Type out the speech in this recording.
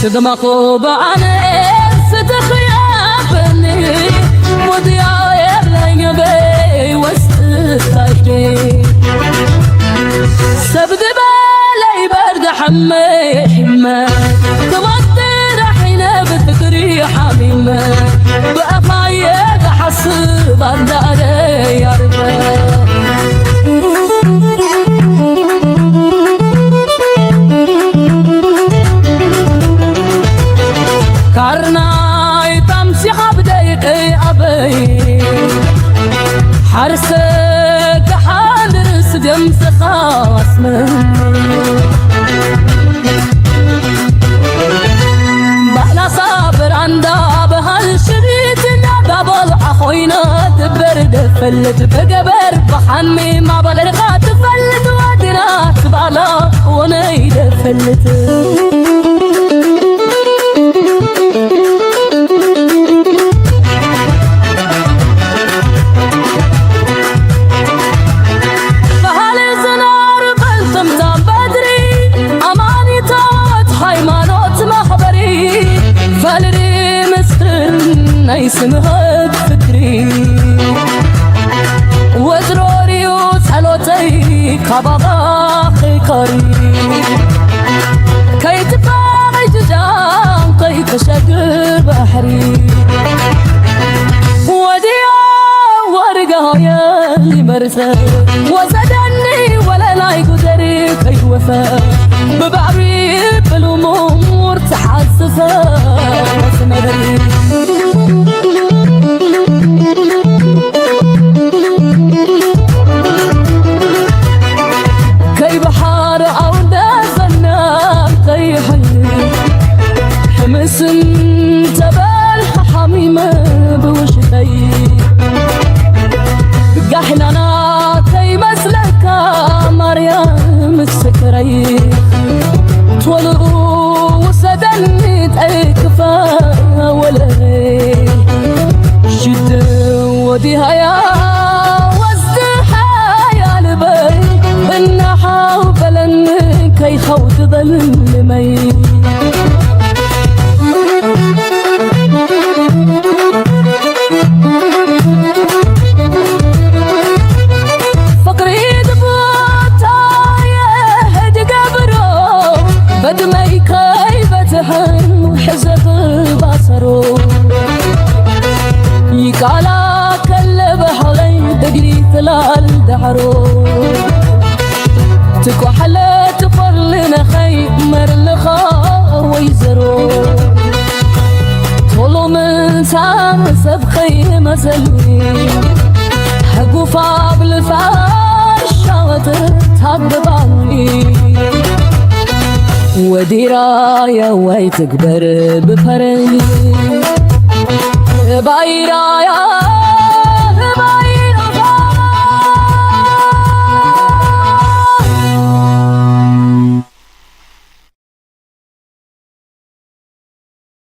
تدمقوا بعنس تخيابني مضيع يبلي بي وسط طيري سبد بالي برد حمي حمى تمطر حين بفكري حميمة بأفايد حسب الداري يا ربي كارناي تمشي حبديقي أبي حرسك حادرس جمس خاص مني بحنا صابر عندا بهالشريط نبابل عخوينا تبرد فلت بقبر بحمي ما بلرقا تفلت ودنا تبالا ونيد فلت يسمعك فكري وزروري وصلوتي كباباقي قريب كي تفاقي ججان كي تشقر بحري وديا ورقا يالي مرسى وزدني ولا لاي قدري كي وفا ببعبي بالأمور تحسفا وسمدري كي بحار أو دفنا كي حلي حمس تبال حميمة بوشتي قحلنا كي مسلكا مريم السكري تولو وسدني تأكفا ولي شد وديها يا وازدحا لبي النحا وبلن كي خوت ظل مي فقري دبوتا يهد قبرو بدمي كي بتحن حزب بصرو يقالا كلب حولي دقري ثلال دحرو تكوحلة تفرلنا خي مرلخا ويزرو طولو من سام سبخي مسلي حقوفا بالفاشا وتتحبباني وديرايا ويتكبر بفرني بايرايا